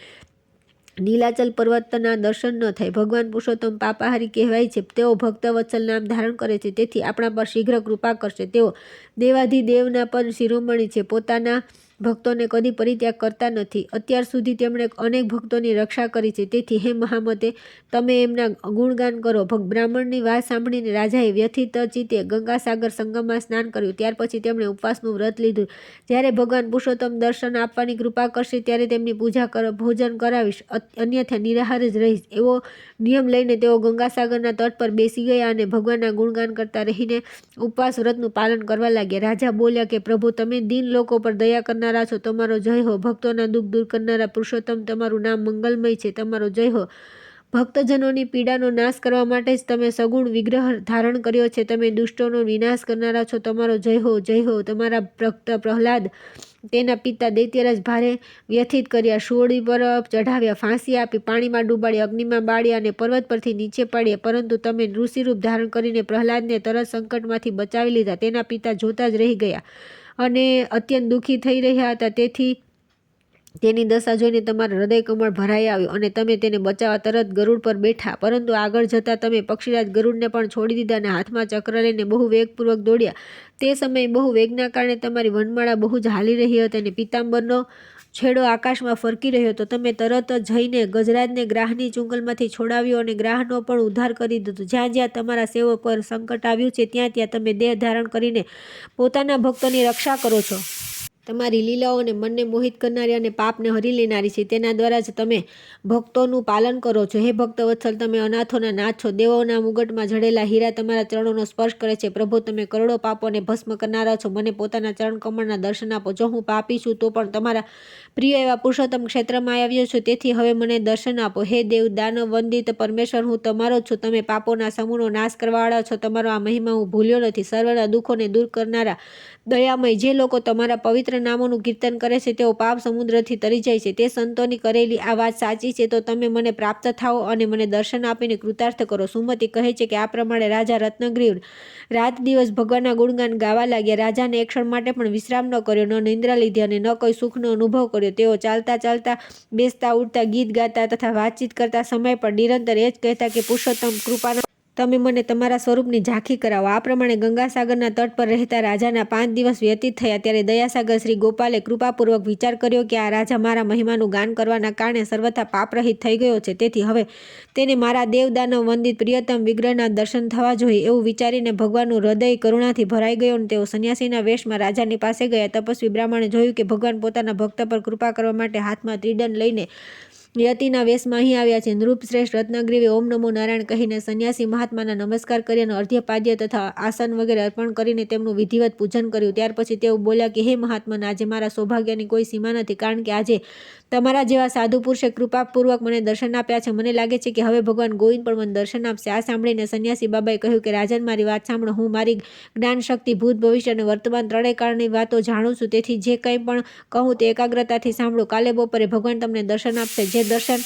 Speaker 1: નીલાચલ પર્વતના દર્શન ન થાય. ભગવાન પુરુષોત્તમ પાપાહારી કહેવાય છે. તેઓ ભક્તવત્સલ નામ ધારણ કરે છે, તેથી આપણા પર શીઘ્ર કૃપા કરશે. તેઓ દેવાધિદેવના પણ શિરોમણી છે, પોતાના ભક્તોને કદી પરિત્યાગ કરતા નથી. અત્યાર સુધી તેમણે અનેક ભક્તોની રક્ષા કરી છે, તેથી હે મહામતે, તમે એમના ગુણગાન કરો. બ્રાહ્મણની વાત સાંભળીને રાજાએ વ્યથિત ચિત્તે ગંગાસાગર સંગમમાં સ્નાન કર્યું. ત્યાર પછી તેમણે ઉપવાસનું વ્રત લીધું. જ્યારે ભગવાન પુરુષોત્તમ દર્શન આપવાની કૃપા કરશે ત્યારે તેમની પૂજા ભોજન કરાવીશ, અન્યથા નિરાહાર જ રહીશ. એવો નિયમ લઈને તેઓ ગંગાસાગરના તટ પર બેસી ગયા અને ભગવાનના ગુણગાન કરતા રહીને ઉપવાસ વ્રતનું પાલન કરવા લાગ્યા. રાજા બોલ્યા કે પ્રભુ, તમે દીન લોકો પર દયા કરનારા છો, તમારો જય હો. ભક્તોના દુઃખ દૂર કરનારા પુરુષોત્તમ, તમારું નામ મંગલમય છે, તમારો જય હો. ભક્તજનોની પીડાનો નાશ કરવા માટે જ તમે સગુણ વિગ્રહ ધારણ કર્યો છે. તમે દુષ્ટોનો વિનાશ કરનારા છો, તમારો જય હો, જય હો. તમારા ભક્ત પ્રહલાદ તેના પિતા દૈત્યરાજ ભારે વ્યથિત કર્યા, શૂળી પર ચઢાવ્યા, ફાંસી આપી, પાણીમાં ડૂબાડી, અગ્નિમાં બાળ્યા અને પર્વત પરથી નીચે પાડ્યા. પરંતુ તમે ઋષિરૂપ ધારણ કરીને પ્રહલાદને તરત સંકટમાંથી બચાવી લીધા. તેના પિતા જોતા જ રહી ગયા અને અત્યંત દુઃખી થઈ રહ્યા હતા. તેથી તેની દશા જોઈને તમારા હૃદય કમળ ભરાઈ આવ્યું અને તમે તેને બચાવવા તરત ગરુડ પર બેઠા. પરંતુ આગળ જતા તમે પક્ષીરાજ ગરુડને પણ છોડી દીધા અને હાથમાં ચક્ર લઈને બહુ વેગપૂર્વક દોડ્યા. તે સમયે બહુ વેગના કારણે તમારી વનમાળા બહુ જ હાલી રહી હતી અને પીતાંબરનો છેડો આકાશમાં ફરકી રહ્યો હતો. તમે તરત જઈને ગજરાજને ગ્રાહની ચુંગલમાંથી છોડાવ્યો અને ગ્રાહનો પણ ઉદ્ધાર કરી દીધો. જ્યાં જ્યાં તમારા સેવક પર સંકટ આવ્યું છે ત્યાં ત્યાં તમે દેહ ધારણ કરીને પોતાના ભક્તોની રક્ષા કરો છો. તમારી લીલાઓ અને મનને મોહિત કરનારી અને પાપને હરી લેનારી છે. તેના દ્વારા જ તમે ભક્તોનું પાલન કરો છો. હે ભક્તવત્સલ, તમે અનાથોના નાથ છો. દેવોના મુગટમાં જડેલા હીરા તમારા ચરણોનો સ્પર્શ કરે છે. પ્રભુ, તમે કરોડો પાપોને ભસ્મ કરનારા છો. મને પોતાના ચરણ કમળના દર્શન આપો. જો હું પાપી છું તો પણ તમારા પ્રિય એવા પુરુષોત્તમ ક્ષેત્રમાં આવ્યો છું, તેથી હવે મને દર્શન આપો. હે દેવ દાનવ વંદિત પરમેશ્વર, હું તમારો જ છું. તમે પાપોના સમૂહનો નાશ કરવાવાળા છો. તમારો આ મહિમા હું ભૂલ્યો નથી. સર્વના દુઃખોને દૂર કરનારા દયામય, જે લોકો તમારા પવિત્ર નામોનું કીર્તન કરે છે તેઓ પાપ સમુદ્રથી તરી જાય છે. તે સંતોની કરેલી આ વાત સાચી છે તો તમે મને પ્રાપ્ત થાઓ અને મને દર્શન આપીને કૃતાર્થ કરો. સુમતિ કહે છે કે આ પ્રમાણે રાજા રત્નગ્રીવ રાત દિવસ ભગવાનના ગુણગાન ગાવા લાગ્યા. રાજાને એક ક્ષણ માટે પણ વિશ્રામ ન કર્યો, ન નિંદ્રા લીધી અને ન કોઈ સુખનો અનુભવ કર્યો. તેઓ ચાલતા ચાલતા, બેસતા ઉઠતા, ગીત ગાતા તથા વાતચીત કરતા સમય પર નિરંતર એ જ કહેતા કે પુરુષોત્તમ, કૃપાના તમે મને તમારા સ્વરૂપની ઝાંખી કરાવો. આ પ્રમાણે ગંગાસાગરના તટ પર રહેતા રાજાના 5 દિવસ વ્યતીત થયા. ત્યારે દયાસાગર શ્રી ગોપાલે કૃપાપૂર્વક વિચાર કર્યો કે આ રાજા મારા મહિમાનું ગાન કરવાના કારણે સર્વથા પાપરહિત થઈ ગયો છે, તેથી હવે તેને મારા દેવદાનવ વંદિત પ્રિયતમ વિગ્રહના દર્શન થવા જોઈએ. એવું વિચારીને ભગવાનનું હૃદય કરુણાથી ભરાઈ ગયો અને તેઓ સંન્યાસીના વેશમાં રાજાની પાસે ગયા. તપસ્વી બ્રાહ્મણે જોયું કે ભગવાન પોતાના ભક્ત પર કૃપા કરવા માટે હાથમાં ત્રિદંડ લઈને યતિના વેશમાં અહીં આવ્યા છે. નૃપશ્રેષ્ઠ રત્નગ્રીવે ઓમ નમો નારાયણ કહીને સંન્યાસી મહાત્માના નમસ્કાર કર્યા અને અર્ધ્યપાદ્ય તથા આસન વગેરે અર્પણ કરીને તેમનું વિધિવત પૂજન કર્યું. ત્યાર પછી તેઓ બોલ્યા કે હે મહાત્મા, આજે મારા સૌભાગ્યની કોઈ સીમા નથી, કારણ કે આજે તમારા જેવા સાધુ પુરુષે કૃપાપૂર્વક મને દર્શન આપ્યા છે. મને લાગે છે કે હવે ભગવાન ગોવિંદ પણ મને દર્શન આપશે. આ સાંભળીને સંન્યાસી બાબાએ કહ્યું કે રાજન, મારી વાત સાંભળો. હું મારી જ્ઞાન શક્તિ ભૂત, ભવિષ્ય અને વર્તમાન ત્રણેય કાળની વાતો જાણું છું, તેથી જે કંઈ પણ કહું તે એકાગ્રતાથી સાંભળો. કાલે બપોરે ભગવાન તમને દર્શન આપશે. જે દર્શન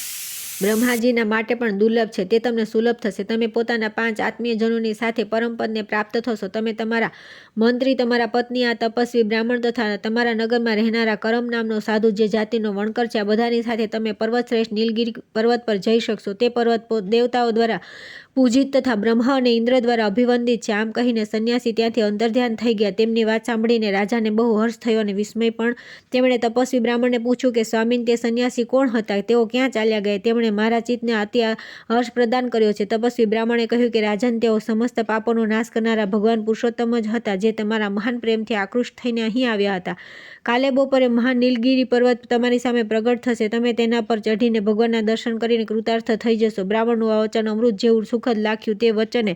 Speaker 1: બ્રહ્માજીના માટે પણ દુર્લભ છે તે તમને સુલભ થશે. તમે પોતાના 5 આત્મીયજનોની સાથે પરમપદને પ્રાપ્ત થશો. તમે, તમારા મંત્રી, તમારા પત્ની, આ તપસ્વી બ્રાહ્મણ તથા તમારા નગરમાં રહેનારા કરમ નામનો સાધુ, જે જાતિનો વણકર છે, આ બધાની સાથે તમે પર્વતશ્રેષ્ઠ નીલગિરી પર્વત પર જઈ શકશો. તે પર્વત દેવતાઓ દ્વારા પૂજિત તથા બ્રહ્મા અને ઇન્દ્ર દ્વારા અભિવંદિત છે. આમ કહીને સંન્યાસી ત્યાંથી અંતર્ધ્યાન થઈ ગયા. તેમની વાત સાંભળીને રાજાને બહુ હર્ષ થયો અને વિસ્મય પણ. તેમણે તપસ્વી બ્રાહ્મણને પૂછ્યું કે સ્વામીન, તે સંન્યાસી કોણ હતા? તેઓ ક્યાં ચાલ્યા ગયા? તેમણે મારા ચિત્તને અતિ હર્ષ પ્રદાન કર્યો છે. તપસ્વી બ્રાહ્મણે કહ્યું કે રાજન, તેઓ સમસ્ત પાપોનો નાશ કરનારા ભગવાન પુરુષોત્તમ જ હતા, જે જે તમારા મહાન પ્રેમથી આકૃષ્ટ થઈને અહીં આવ્યા હતા. કાલે બપોરે મહાન નીલગિરી પર્વત તમારી સામે પ્રગટ થશે. તમે તેના પર ચઢીને ભગવાનના દર્શન કરીને કૃતાર્થ થઈ જશો. બ્રાહ્મણનું આ વચન અમૃત જેવું સુખદ લાગ્યું. તે વચને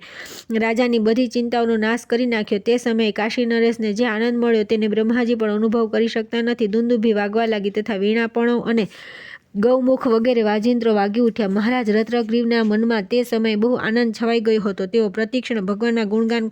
Speaker 1: રાજાની બધી ચિંતાઓનો નાશ કરી નાખ્યો. તે સમયે કાશી નરેશને જે આનંદ મળ્યો તેને બ્રહ્માજી પણ અનુભવ કરી શકતા નથી. દુંદુભી વાગવા લાગી તથા વીણાપણો અને ગૌમુખ વગેરે વાજિંત્રો વાગી ઉઠ્યા. મહારાજ રત્નગ્રીવના મનમાં તે સમયે બહુ આનંદ છવાઈ ગયો હતો. તેઓ પ્રતિક્ષણ ભગવાનના ગુણગાન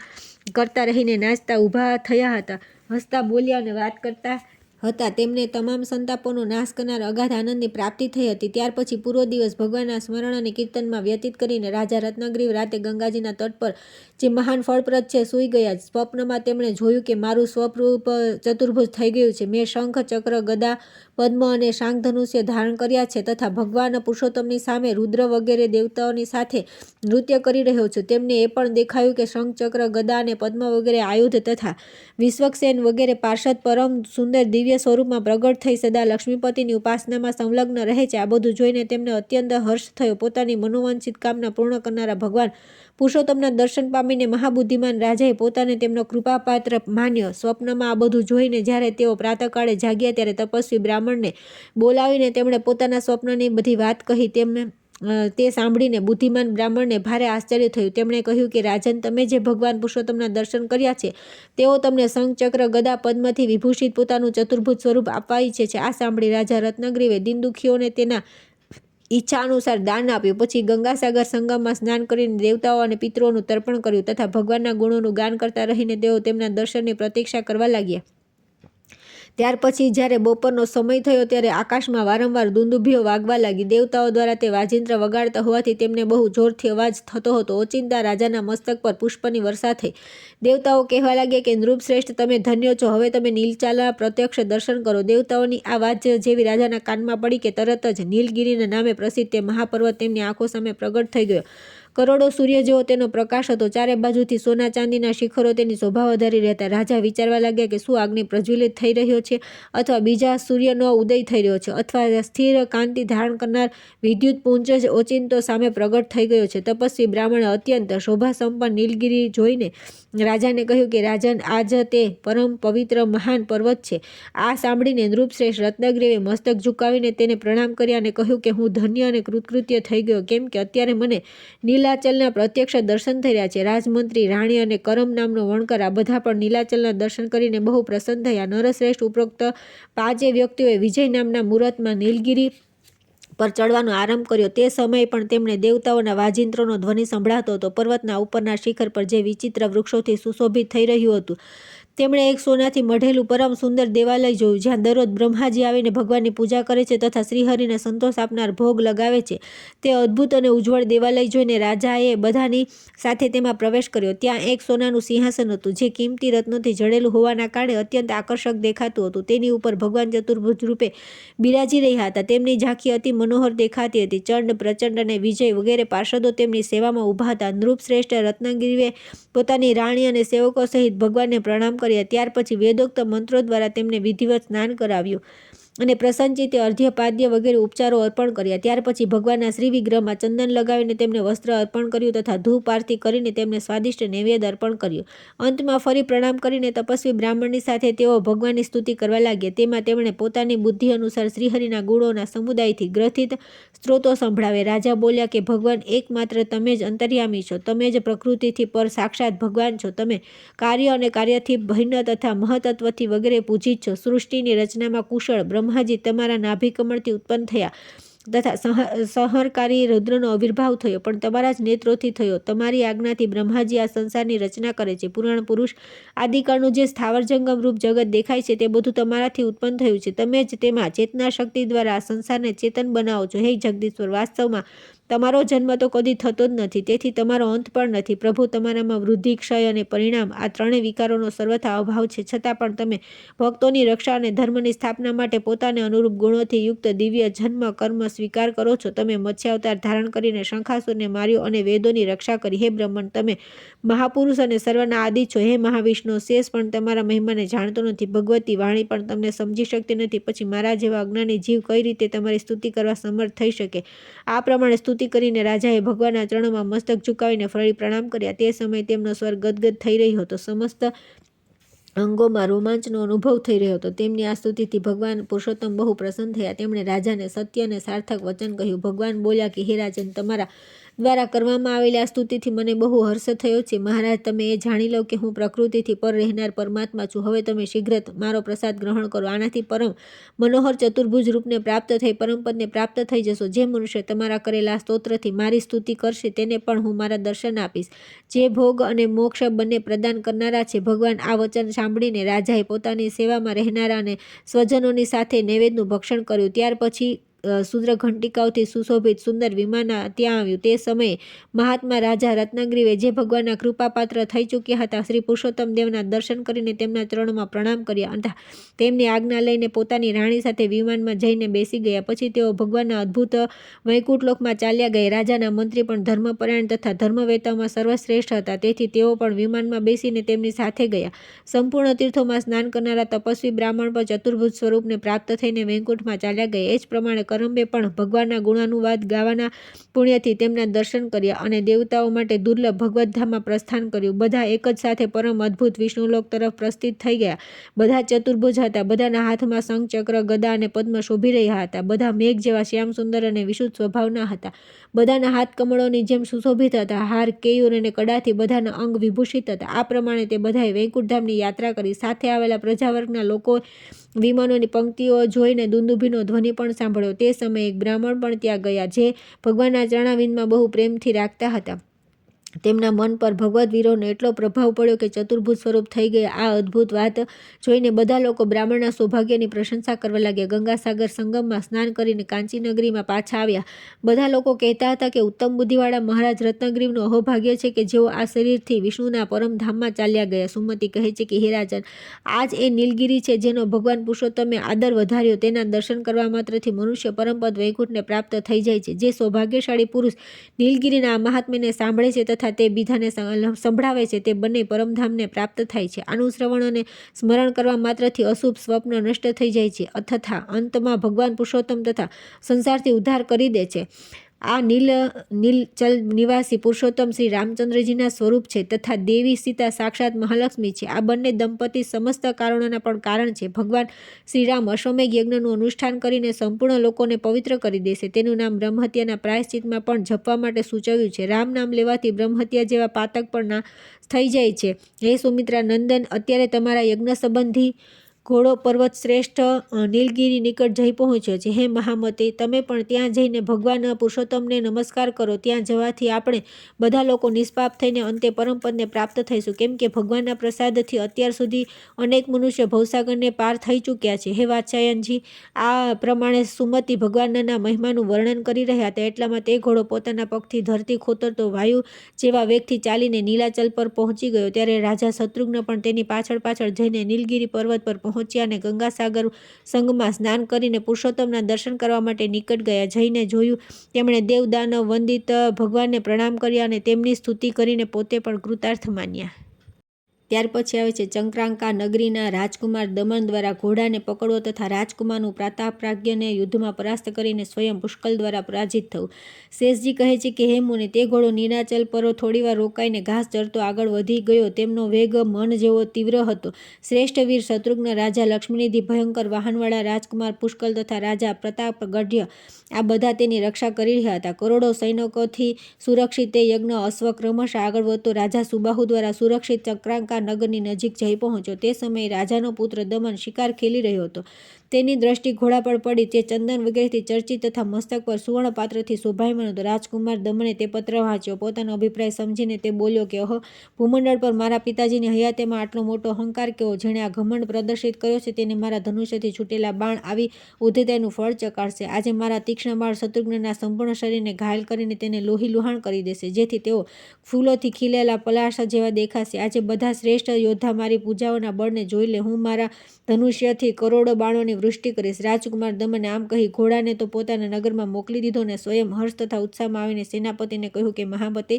Speaker 1: કરતા રહીને નાચતા ઊભા થયા હતા, હસતા બોલ્યા અને વાત કરતા હતા. તેમને તમામ સંતાપોનો નાશ કરનાર અગાધ આનંદની પ્રાપ્તિ થઈ હતી. ત્યાર પછી પૂરો દિવસ ભગવાનના સ્મરણ અને કીર્તનમાં વ્યતીત કરીને રાજા રત્નગ્રીવ રાતે ગંગાજીના તટ પર જે મહાન ફળપ્રદ છે સૂઈ ગયા. સ્વપ્નમાં તેમણે જોયું કે મારું સ્વરૂપ ચતુર્ભુજ થઈ ગયું છે. મેં શંખ, ચક્ર, ગદા, પદ્મ અને શાંખધનુષ્ય ધારણ કર્યા છે તથા ભગવાન પુરુષોત્તમની સામે રુદ્ર વગેરે દેવતાઓની સાથે નૃત્ય કરી રહ્યો છું. તેમને એ પણ દેખાયું કે શંખ, ચક્ર, ગદા અને પદ્મ વગેરે આયુધ તથા વિશ્વક્સેન વગેરે પાર્ષદ પરમ સુંદર દિવ્ય સ્વરૂપમાં પ્રગટ થઈ સદા લક્ષ્મીપતિની ઉપાસનામાં સંલગ્ન રહે છે. આ બધું જોઈને તેમને અત્યંત હર્ષ થયો. પોતાની મનોવાંછિત કામના પૂર્ણ કરનારા ભગવાન પુરુષોત્તમના દર્શન પામીને મહાબુદ્ધિમાન રાજાએ પોતાને તેમનો કૃપાપાત્ર માન્યો. સ્વપ્નમાં આ બધું જોઈને જ્યારે તેઓ પ્રાતઃકાળે જાગ્યા ત્યારે તપસ્વી બ્રાહ્મણને બોલાવીને તેમણે પોતાના સ્વપ્નની બધી વાત કહી. તે સાંભળીને બુદ્ધિમાન બ્રાહ્મણને ભારે આશ્ચર્ય થયું. તેમણે કહ્યું કે રાજન, તમે જે ભગવાન પુરુષોત્તમના દર્શન કર્યા છે તેઓ તમને શંખ, ચક્ર, ગદા, પદ્મથી વિભૂષિત પોતાનું ચતુર્ભુજ સ્વરૂપ આપવા ઈચ્છે છે. આ સાંભળી રાજા રત્નગ્રીવે દીન દુખીઓને તેના ઈચ્છા અનુસાર દાન આપ્યું. પછી ગંગાસાગર સંગમમાં સ્નાન કરીને દેવતાઓ અને પિતૃઓનું તર્પણ કર્યું તથા ભગવાનના ગુણોનું ગાન કરતા રહીને તેઓ તેમના દર્શનની પ્રતીક્ષા કરવા લાગ્યા. ત્યાર પછી જ્યારે બપોરનો સમય થયો ત્યારે આકાશમાં વારંવાર દુંદુભીઓ વાગવા લાગી. દેવતાઓ દ્વારા તે વાજિંત્ર વગાડતા હોવાથી તેમને બહુ જોરથી અવાજ થતો હતો. ઓચિંતા રાજાના મસ્તક પર પુષ્પની વર્ષા થઈ. દેવતાઓ કહેવા લાગ્યા કે નૃપશ્રેષ્ઠ, તમે ધન્ય છો. હવે તમે નીલચાલના પ્રત્યક્ષ દર્શન કરો. દેવતાઓની આ વાત જેવી રાજાના કાનમાં પડી કે તરત જ નીલગિરીના નામે પ્રસિદ્ધ તે મહાપર્વત તેમની આંખો સામે પ્રગટ થઈ ગયો. કરોડો સૂર્ય જેવો તેનો પ્રકાશ હતો. ચારે બાજુથી સોના ચાંદીના શિખરો તેની શોભા વધારી રહેતા. રાજા વિચારવા લાગ્યા કે શું અગ્નિ પ્રજ્વલિત થઈ રહ્યો છે અથવા બીજા સૂર્યનો ઉદય થઈ રહ્યો છે અથવા સ્થિર કાંતિ ધારણ કરનાર વિદ્યુત પુંજ જ ઓચિંતો સામે પ્રગટ થઈ ગયો છે. તપસ્વી બ્રાહ્મણે અત્યંત શોભા સંપન્ન નીલગિરી જોઈને રાજાને કહ્યું કે રાજન, આજ તે પરમ પવિત્ર મહાન પર્વત છે. આ સાંભળીને નૃપશ્રેષ્ઠ રત્નગ્રીવે મસ્તક ઝુકાવીને તેને પ્રણામ કર્યા અને કહ્યું કે હું ધન્ય અને કૃતકૃત્ય થઈ ગયો, કેમ કે અત્યારે મને નીલાચલના પ્રત્યક્ષ દર્શન થઈ રહ્યા છે. રાજમંત્રી, રાણી અને કરમ નામનો વણકર આ બધા પણ નીલાચલના દર્શન કરીને બહુ પ્રસન્ન થયા. નરશ્રેષ્ઠ ઉપરોક્ત 5 વ્યક્તિઓએ વિજય નામના મુહૂર્તમાં નીલગિરી પર ચડવાનો આરંભ કર્યો. તે સમયે પણ તેમણે દેવતાઓના વાજિંત્રોનો ધ્વનિ સંભળાતો હતો. પર્વતના ઉપરના શિખર પર જે વિચિત્ર વૃક્ષોથી સુશોભિત થઈ રહ્યું હતું તેમણે એક સોનાથી મઢેલું પરમ સુંદર દેવાલય જોયું, જ્યાં દરરોજ બ્રહ્માજી આવીને ભગવાનની પૂજા કરે છે તથા શ્રીહરિને સંતોષ આપનાર ભોગ લગાવે છે. તે અદ્ભુત અને ઉજ્જવળ દેવાલય જોઈને રાજાએ બધાની સાથે તેમાં પ્રવેશ કર્યો. ત્યાં એક સોનાનું સિંહાસન હતું જે કિંમતી રત્નોથી જડેલું હોવાના કારણે અત્યંત આકર્ષક દેખાતું હતું. તેની ઉપર ભગવાન ચતુર્ભુજ રૂપે બિરાજી રહ્યા હતા. તેમની ઝાંખી અતિ મનોહર દેખાતી હતી. ચંડ, પ્રચંડ અને વિજય વગેરે પાર્ષદો તેમની સેવામાં ઊભા હતા. નૃપશ્રેષ્ઠ રત્નગિરીએ પોતાની રાણી અને સેવકો સહિત ભગવાનને પ્રણામ કર્યા. ત્યાર પછી વેદોક્ત મંત્રો દ્વારા તેમને વિધિવત સ્નાન કરાવ્યું અને પ્રસન્નચિત્તે અર્ધ્ય, પાદ્ય વગેરે ઉપચારો અર્પણ કર્યા. ત્યાર પછી ભગવાનના શ્રી વિગ્રહમાં ચંદન લગાવીને તેમને વસ્ત્ર અર્પણ કર્યું તથા ધૂપ આરતી કરીને તેમને સ્વાદિષ્ટ નૈવેદ્ય અર્પણ કર્યું. અંતમાં ફરી પ્રણામ કરીને તપસ્વી બ્રાહ્મણની સાથે તેઓ ભગવાનની સ્તુતિ કરવા લાગ્યા. તેમાં તેમણે પોતાની બુદ્ધિ અનુસાર શ્રીહરિના ગુણોના સમુદાયથી ગ્રથિત સ્ત્રોતો સંભળાવે. રાજા બોલ્યા કે ભગવાન એકમાત્ર તમે જ અંતર્યામી છો. તમે જ પ્રકૃતિથી પર સાક્ષાત ભગવાન છો. તમે કાર્ય અને કાર્યથી ભિન્ન તથા મહતત્વથી વગેરે પૂજિત છો. સૃષ્ટિની રચનામાં કુશળ બ્રહ્માજી તમારા નાભિકમળથી ઉત્પન્ન થયા તથા સંહારકારી રુદ્રનો આવિર્ભાવ થયો પણ તમારા જ નેત્રોથી થયો. તમારી આજ્ઞાથી બ્રહ્માજી આ સંસારની રચના કરે છે. પુરાણ પુરુષ આદિકાળનું જે સ્થાવર જંગમ રૂપ જગત દેખાય છે તે બધું તમારાથી ઉત્પન્ન થયું છે. તમે જ તેમાં ચેતના શક્તિ દ્વારા આ સંસારને ચેતન બનાવો છો. હે જગદીશ્વર, વાસ્તવમાં તમારો જન્મ તો કદી થતો જ નથી, તેથી તમારો અંત પણ નથી. પ્રભુ, તમારામાં વૃદ્ધિ, ક્ષય અને પરિણામ આ ત્રણેય વિકારોનો સર્વથા અભાવ છે. છતાં પણ તમે ભક્તોની રક્ષા અને ધર્મની સ્થાપના માટે પોતાને અનુરૂપ ગુણોથી યુક્ત દિવ્ય જન્મ કર્મ સ્વીકાર કરો છો. તમે મત્સ્યાવતાર ધારણ કરીને શંખાસુરને માર્યો અને વેદોની રક્ષા કરી. હે બ્રહ્મણ, તમે મહાપુરુષ અને સર્વના આદિ છો. હે મહાવિષ્ણુ, શેષ પણ તમારા મહિમાને જાણતો નથી. ભગવતી વાણી પણ તમને સમજી શકતી નથી. પછી મારા જેવા અજ્ઞાની જીવ કઈ રીતે તમારી સ્તુતિ કરવા સમર્થ થઈ શકે? આ પ્રમાણે સ્તુતિ કરીને રાજાએ ભગવાનના ચરણોમાં મસ્તક ઝુકાવીને ફરી પ્રણામ કર્યા. તે સમયે તેમનો સ્વર ગદગદ થઈ રહ્યો હતો. સમસ્ત અંગોમાં રોમાંચનો અનુભવ થઈ રહ્યો હતો. તેમની આ સ્તુતિથી ભગવાન પુરુષોત્તમ બહુ પ્રસન્ન થયા. તેમણે રાજાને સત્ય અને સાર્થક વચન કહ્યું. ભગવાન બોલ્યા કે હે રાજન, તમારા દ્વારા કરવામાં આવેલી આ સ્તુતિથી મને બહુ હર્ષ થયો છે. મહારાજ, તમે એ જાણી લો કે હું પ્રકૃતિથી પર રહેનાર પરમાત્મા છું. હવે તમે શીઘ્ર મારો પ્રસાદ ગ્રહણ કરો. આનાથી પરમ મનોહર ચતુર્ભુજ રૂપને પ્રાપ્ત થઈ પરમપદને પ્રાપ્ત થઈ જશો. જે મનુષ્ય તમારા કરેલા સ્તોત્રથી મારી સ્તુતિ કરશે તેને પણ હું મારા દર્શન આપીશ, જે ભોગ અને મોક્ષ બંને પ્રદાન કરનારા છે. ભગવાન આ વચન સાંભળીને રાજાએ પોતાની સેવામાં રહેનારા અને સ્વજનોની સાથે નૈવેદ્યનું ભક્ષણ કર્યું. ત્યાર પછી શુદ્ર ઘંટિકાઓથી સુશોભિત સુંદર વિમાન ત્યાં આવ્યું. તે સમયે મહાત્મા રાજા રત્નાગિરીએ જે ભગવાનના કૃપાપાત્ર થઈ ચૂક્યા હતા, શ્રી પુરુષોત્તમ દેવના દર્શન કરીને તેમના ચરણોમાં પ્રણામ કર્યા હતા. તેમની આજ્ઞા લઈને પોતાની રાણી સાથે વિમાનમાં જઈને બેસી ગયા. પછી તેઓ ભગવાનના અદ્ભુત વૈકુંઠલોકમાં ચાલ્યા ગયા. રાજાના મંત્રી પણ ધર્મપરાયણ તથા ધર્મવેતાઓમાં સર્વશ્રેષ્ઠ હતા, તેથી તેઓ પણ વિમાનમાં બેસીને તેમની સાથે ગયા. સંપૂર્ણ તીર્થોમાં સ્નાન કરનારા તપસ્વી બ્રાહ્મણ પણ ચતુર્ભુજ સ્વરૂપને પ્રાપ્ત થઈને વૈકુંઠમાં ચાલ્યા ગયા. એ જ પ્રમાણે કરંબે પણ ભગવાનના ગુણાનુવાદ ગાવાના પુણ્યથી તેમના દર્શન કર્યા અને દેવતાઓ માટે દુર્લભ ભગવદ્ધામમાં પ્રસ્થાન કર્યું. બધા એક જ સાથે પરમ અદ્ભુત વિષ્ણુલોક તરફ પ્રસ્થિત થઈ ગયા. બધા ચતુર્ભુજ હતા. બધાના હાથમાં શંખ, ચક્ર, ગદા અને પદ્મ શોભી રહ્યા હતા. બધા મેઘ જેવા શ્યામ સુંદર અને વિશુદ્ધ સ્વભાવના હતા. બધાના હાથ કમળોની જેમ સુશોભિત હતા. હાર, કેયુર અને કડાથી બધાના અંગ વિભૂષિત હતા. આ પ્રમાણે તે બધાએ વૈકુંઠધામની યાત્રા કરી. સાથે આવેલા પ્રજાવર્ગના લોકો વિમાનોની પંક્તિઓ જોઈને દુંદુભીનો ધ્વનિ પણ સાંભળ્યો. તે સમયે એક બ્રાહ્મણ પણ ત્યાં ગયા, જે ભગવાનના ચરણારવિંદમાં બહુ પ્રેમથી રાખતા હતા. તેમના મન પર ભગવદ્ વિરહનો એટલો પ્રભાવ પડ્યો કે ચતુર્ભુજ સ્વરૂપ થઈ ગયા. આ અદ્ભુત વાત જોઈને બધા લોકો બ્રાહ્મણના સૌભાગ્યની પ્રશંસા કરવા લાગ્યા. ગંગાસાગર સંગમમાં સ્નાન કરીને કાંચી નગરીમાં પાછા આવ્યા. બધા લોકો કહેતા હતા કે ઉત્તમ બુદ્ધિવાળા મહારાજ રત્નાગિરીનું અહોભાગ્ય છે કે જેઓ આ શરીરથી વિષ્ણુના પરમધામમાં ચાલ્યા ગયા. સુમતિ કહે છે કે હે રાજન, આ જ એ નીલગિરી છે જેનો ભગવાન પુરુષોત્તમે આદર વધાર્યો. તેના દર્શન કરવા માત્રથી મનુષ્ય પરમપદ વૈકુંઠને પ્રાપ્ત થઈ જાય છે. જે સૌભાગ્યશાળી પુરુષ નીલગિરીના આ મહાત્મ્યને સાંભળે છે તથા તે બીજાને સંભળાવે છે, તે બંને પરમધામને પ્રાપ્ત થાય છે. આનું શ્રવણ અને સ્મરણ કરવા માત્રથી અશુભ સ્વપ્ન નષ્ટ થઈ જાય છે તથા અંતમાં ભગવાન પુરુષોત્તમ તથા સંસારથી ઉદ્ધાર કરી દે છે. આ નીલચલ નિવાસી પુરુષોત્તમ શ્રી રામચંદ્રજીના સ્વરૂપ છે તથા દેવી સીતા સાક્ષાત મહાલક્ષ્મી છે. આ બંને દંપતી સમસ્ત કારણોના પણ કારણ છે. ભગવાન શ્રી રામ અશ્વમેઘ યજ્ઞનું અનુષ્ઠાન કરીને સંપૂર્ણ લોકોને પવિત્ર કરી દેશે. તેનું નામ બ્રહ્મહત્યાના પ્રાયશ્ચિતમાં પણ જપવા માટે સૂચવ્યું છે. રામ નામ લેવાથી બ્રહ્મહત્યા જેવા પાતક પણ ના થઈ જાય છે. હે સુમિત્રા નંદન, અત્યારે તમારા યજ્ઞ સંબંધી ઘોડો પર્વત શ્રેષ્ઠ નીલગિરી નિકટ જઈ પહોંચ્યો છે. હે મહામતે, તમે પણ ત્યાં જઈને ભગવાન પુરુષોત્તમને નમસ્કાર કરો. ત્યાં જવાથી આપણે બધા લોકો નિષ્પાપ થઈને અંતે પરમપદને પ્રાપ્ત થઈશું, કેમ કે ભગવાનના પ્રસાદથી અત્યાર સુધી અનેક મનુષ્ય ભવસાગરને પાર થઈ ચૂક્યા છે. હે વાત્સ્યાયનજી, આ પ્રમાણે સુમતિ ભગવાનના મહિમાનું વર્ણન કરી રહ્યા હતા. એટલામાં તે ઘોડો પોતાના પગથી ધરતી ખોતરતો વાયુ જેવા વેગથી ચાલીને નીલાચલ પર પહોંચી ગયો. ત્યારે રાજા શત્રુઘ્ન પણ તેની પાછળ પાછળ જઈને નીલગિરી પર્વત પર પહોંચ્યા અને ગંગાસાગર સંગમાં સ્નાન કરીને પુરુષોત્તમના દર્શન કરવા માટે નિકટ ગયા. જઈને જોયું, તેમણે દેવ દાનવ વંદિત ભગવાનને પ્રણામ કર્યા અને તેમની સ્તુતિ કરીને પોતે પણ કૃતાર્થ માન્યા. ત્યાર પછી આવે છે ચંક્રાંકા નગરીના રાજકુમાર દમન દ્વારા ઘોડાને પકડવો તથા રાજકુમારનું પ્રતાપરાજ્ઞને યુદ્ધમાં પરાસ્ત કરીને સ્વયં પુષ્કળ દ્વારા પરાજિત થવું. શેષજી કહે છે કે હે મુનિ, તે ઘોડો નીલાચલ પર થોડીવાર રોકાઈને ઘાસ ચરતો આગળ વધી ગયો. તેમનો વેગ મન જેવો તીવ્ર હતો. શ્રેષ્ઠ વીર શત્રુઘ્ન, રાજા લક્ષ્મણનિધિ, ભયંકર વાહનવાળા રાજકુમાર પુષ્કળ તથા રાજા પ્રતાપગઢ આ બધા તેની રક્ષા કરી રહ્યા હતા. કરોડો સૈનિકોથી સુરક્ષિત તે યજ્ઞ અશ્વ ક્રમશઃ આગળ વધતો રાજા સુબાહુ દ્વારા સુરક્ષિત ચંક્રાંકા નગરની નજીક જઈ પહોંચ્યો. તે સમયે રાજાનો પુત્ર દમન શિકાર ખેલી રહ્યો હતો. તેની દ્રષ્ટિ ઘોડા પર પડી. તે ચંદન વગેરેથી ચર્ચિત તથા મસ્તક પર સુવર્ણ પાત્રથી શોભાયમાન હતો. રાજકુમાર દમને તે પત્ર વાંચ્યો. પોતાનો અભિપ્રાય સમજીને તે બોલ્યો કે ભૂમંડળ પર મારા પિતાજીની હયાતીમાં આટલો મોટો અહંકાર કેવો! જેણે આ ઘમંડ પ્રદર્શિત કર્યો છે તેને મારા ધનુષ્યથી છૂટેલા બાણ આવી ઉદ્ધતાનું ફળ ચકાડશે. આજે મારા તીક્ષ્ણ બાણ શત્રુઘ્નના સંપૂર્ણ શરીરને ઘાયલ કરીને તેને લોહી લુહાણ કરી દેશે, જેથી તેઓ ફૂલોથી ખીલેલા પલાશ જેવા દેખાશે. આજે બધા શ્રેષ્ઠ યોદ્ધા મારી પૂજાઓના બળને જોઈ લે. હું મારા ધનુષ્યથી કરોડો બાણોની વૃષ્ટિ કરીશ. રાજકુમાર દમને આમ કહી ઘોડાને તો પોતાના નગરમાં મોકલી દીધો અને સ્વયં હર્ષ તથા ઉત્સાહમાં આવીને સેનાપતિને કહ્યું કે મહામતે,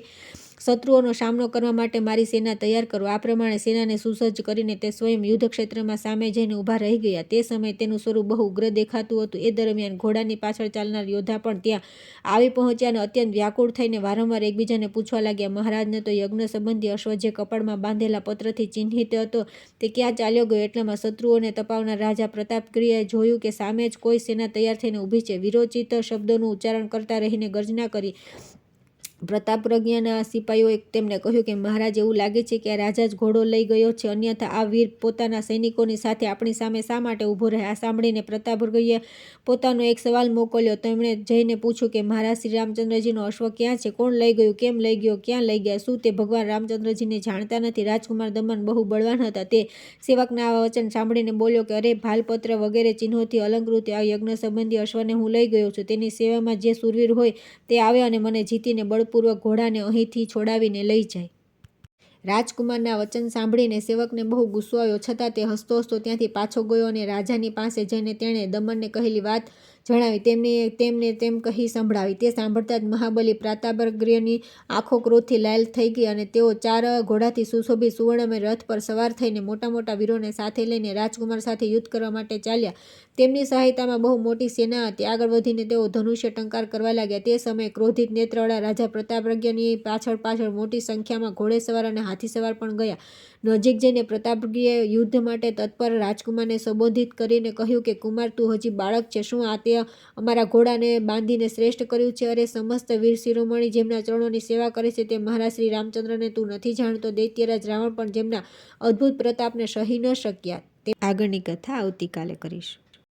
Speaker 1: શત્રુઓનો સામનો કરવા માટે મારી સેના તૈયાર કરો. આ પ્રમાણે સેનાને સુસજ્જ કરીને તે સ્વયં યુદ્ધક્ષેત્રમાં સામે જઈને ઊભા રહી ગયા. તે સમયે તેનું સ્વરૂપ બહુ ઉગ્ર દેખાતું હતું. એ દરમિયાન ઘોડાની પાછળ ચાલનાર યોદ્ધા પણ ત્યાં આવી પહોંચ્યા અને અત્યંત વ્યાકુળ થઈને વારંવાર એકબીજાને પૂછવા લાગ્યા, મહારાજને તો યજ્ઞ સંબંધી અશ્વ જે કપાળમાં બાંધેલા પત્રથી ચિહ્નિત હતો તે ક્યાં ચાલ્યો ગયો? એટલામાં શત્રુઓને તપાવનાર રાજા પ્રતાપગિરિએ જોયું કે સામે જ કોઈ સેના તૈયાર થઈને ઊભી છે. વિરોચિત શબ્દોનું ઉચ્ચારણ કરતા રહીને ગર્જના કરી. પ્રતાપગિરિના સિપાહીઓએ તેમને કહ્યું કે મહારાજ, એવું લાગે છે કે આ રાજા જ ઘોડો લઈ ગયો છે, અન્યથા આ વીર પોતાના સૈનિકોની સાથે આપણી સામે શા માટે ઊભો રહે? આ સાંભળીને પ્રતાપગિરિએ પોતાનો એક સવાલ મોકલ્યો. તેમણે જઈને પૂછ્યું કે મહારાજ, શ્રી રામચંદ્રજીનો અશ્વ ક્યાં છે? કોણ લઈ ગયું? કેમ લઈ ગયો? ક્યાં લઈ ગયા? શું તે ભગવાન રામચંદ્રજીને જાણતા નથી? રાજકુમાર દમન બહુ બળવાન હતા. તે સેવકના આ વચન સાંભળીને બોલ્યો કે અરે, ભાલપત્ર વગેરે ચિહ્નોથી અલંકૃત આ યજ્ઞ સંબંધી અશ્વને હું લઈ ગયો છું. તેની સેવામાં જે શૂરવીર હોય તે આવે અને મને જીતીને બળપૂર્વક ઘોડાને અહીંથી છોડાવીને લઈ જાય. રાજકુમારના વચન સાંભળીને સેવકને બહુ ગુસ્સો આવ્યો, છતાં તે હસતો હસતો ત્યાંથી પાછો ગયો અને રાજાની પાસે જઈને તેણે દમનને કહેલી વાત જણાવી. તેમને તેમ કહી સંભળાવી. તે સાંભળતા જ મહાબલી પ્રતાપગિરિની આંખો ક્રોધથી લાલ થઈ ગઈ અને તેઓ 4 ઘોડાથી સુશોભિત સુવર્ણમય રથ પર સવાર થઈને મોટા મોટા વીરોને સાથે લઈને રાજકુમાર સાથે યુદ્ધ કરવા માટે ચાલ્યા. તેમની સહાયતામાં બહુ મોટી સેના હતી. આગળ વધીને તેઓ ધનુષ્ય ટંકાર કરવા લાગ્યા. તે સમયે ક્રોધિત નેત્રવાળા રાજા પ્રતાપગિરિની પાછળ મોટી સંખ્યામાં ઘોડેસવાર અને હાથીસવાર પણ ગયા. નજીક જઈને પ્રતાપગિરિએ યુદ્ધ માટે તત્પર રાજકુમારને સંબોધિત કરીને કહ્યું કે કુમાર, તું હજી બાળક છે. શું આ તે અમારા ઘોડાને બાંધીને શ્રેષ્ઠ કર્યું છે? અરે, સમસ્ત વીર શિરોમણી જેમના ચરણોની સેવા કરે છે તે મહારાજ શ્રી રામચંદ્રને તું નથી જાણતો? દૈત્યરાજ રાવણ પણ જેમના અદ્ભુત પ્રતાપને સહી ન શક્યા. તે આગળની કથા આવતીકાલે કરીશ.